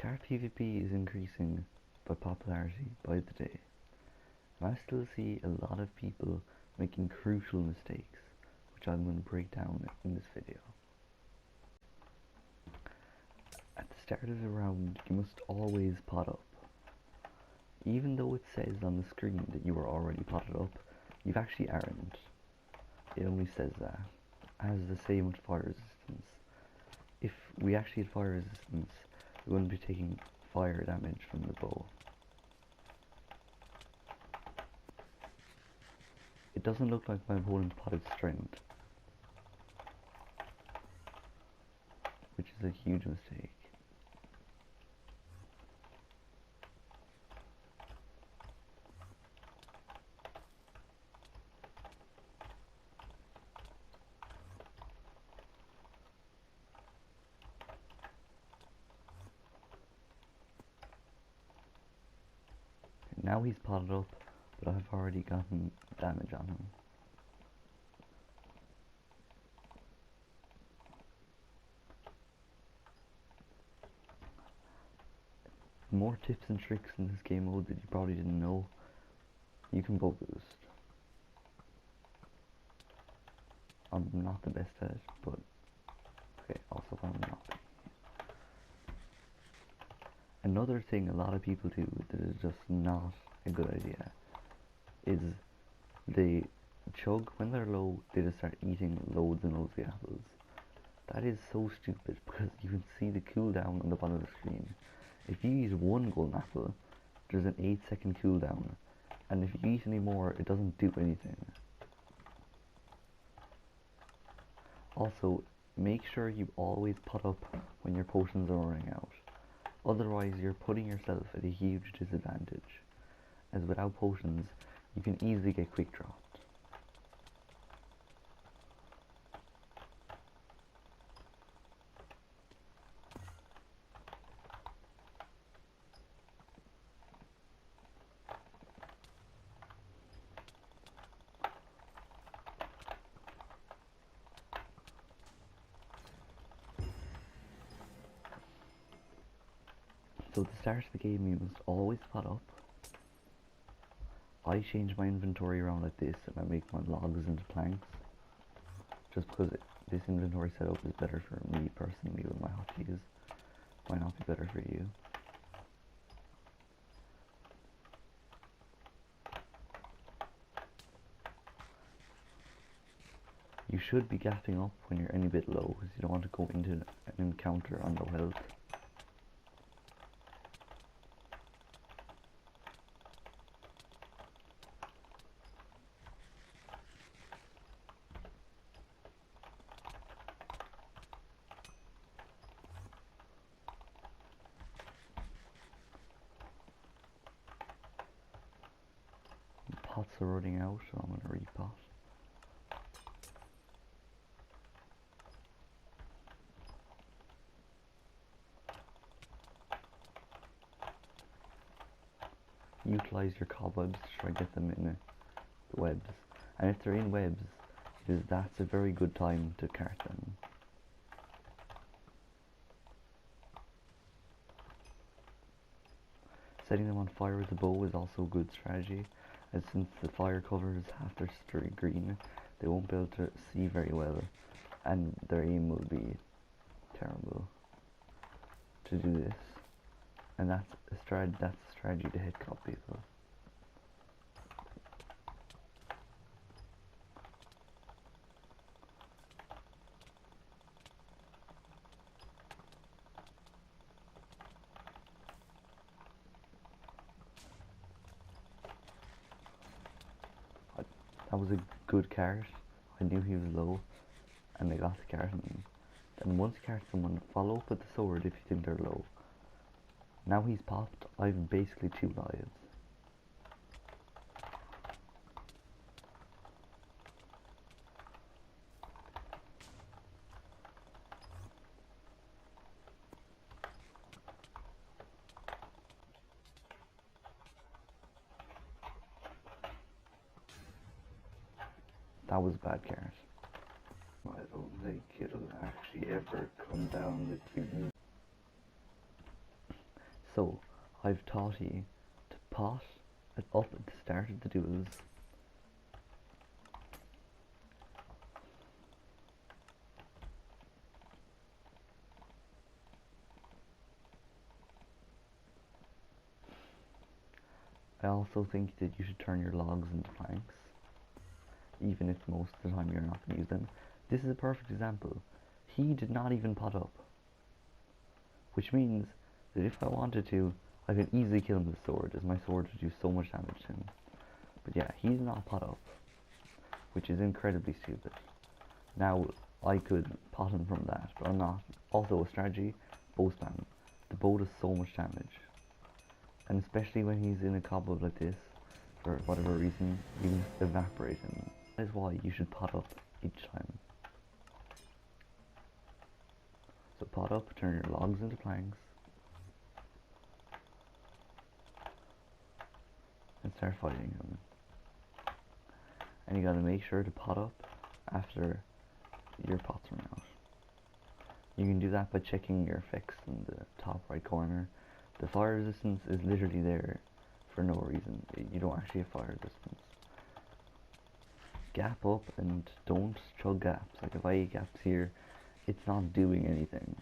Card PvP is increasing by popularity by the day, and I still see a lot of people making crucial mistakes, which I'm going to break down in this video. At the start of the round, you must always pot up. Even though it says on the screen that you are already potted up, you actually aren't. It only says that, as the same with fire resistance. If we actually had fire resistance, we wouldn't be taking fire damage from the bow. It doesn't look like my opponent's potted strength, which is a huge mistake. Now he's potted up, but I've already gotten damage on him. More tips and tricks in this game mode that you probably didn't know. You can bow boost. I'm not the best at it, but okay, also I'm not. Another thing a lot of people do that is just not a good idea is they chug when they're low, they just start eating loads and loads of apples. That is so stupid because you can see the cooldown on the bottom of the screen. If you eat one golden apple, there's an 8-second cooldown, and if you eat any more, it doesn't do anything. Also, make sure you always pot up when your potions are running out. Otherwise, you're putting yourself at a huge disadvantage, as without potions, you can easily get quick dropped. So at the start of the game, you must always pot up. I change my inventory around like this, and I make my logs into planks, just because this inventory setup is better for me personally with my hotkeys. Might not be better for you. You should be gapping up when you're any bit low, because you don't want to go into an encounter on low health. Pots are running out, so I'm going to repot. Utilize your cobwebs to try to get them in the webs. And if they're in webs, that's a very good time to cart them. Setting them on fire with a bow is also a good strategy, as since the fire covers half their screen, they won't be able to see very well, and their aim will be terrible to do this. And that's a strategy to headcop people. That was a good cart. I knew he was low, and I got the cart. And once you cart someone, follow up with the sword if you think they're low. Now he's popped, I've basically 2 lives. That was a bad cart. I don't think it'll actually ever come down the tube. So, I've taught you to pot up at the start of the duels. I also think that you should turn your logs into planks, even if most of the time you're not going to use them. This is a perfect example. He did not even pot up, which means that if I wanted to, I could easily kill him with a sword, as my sword would do so much damage to him. But yeah, he's not pot up, which is incredibly stupid. Now, I could pot him from that, but I'm not. Also, a strategy, bow spam. The bow does so much damage. And especially when he's in a combo like this, for whatever reason, you can just evaporate him. That is why you should pot up each time. So pot up, turn your logs into planks, and start fighting him. And you gotta make sure to pot up after your pots run out. You can do that by checking your effects in the top right corner. The fire resistance is literally there for no reason. You don't actually have fire resistance. Gap up and don't chug gaps. Like if I eat gaps here, it's not doing anything.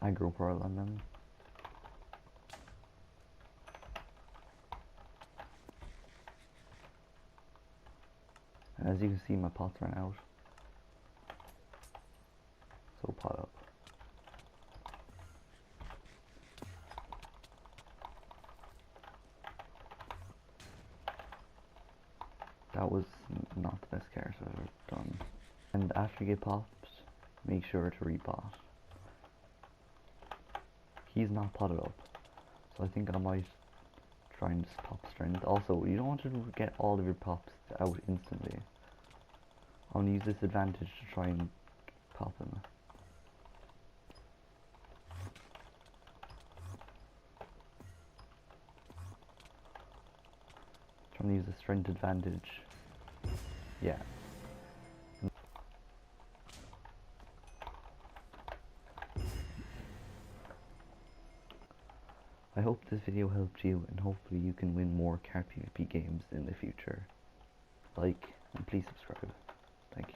Aggro pearl on them. And as you can see, my pots ran out. So pot up. That was not the best character I've ever done. And after you get popped, make sure to repot. He's not potted up, so I think I might try and just pop strength. Also, you don't want to get all of your pops out instantly. I'll use this advantage to try and pop him. Trying to use the strength advantage. Yeah. I hope this video helped you, and hopefully you can win more card PvP games in the future. Like, and please subscribe. Thank you.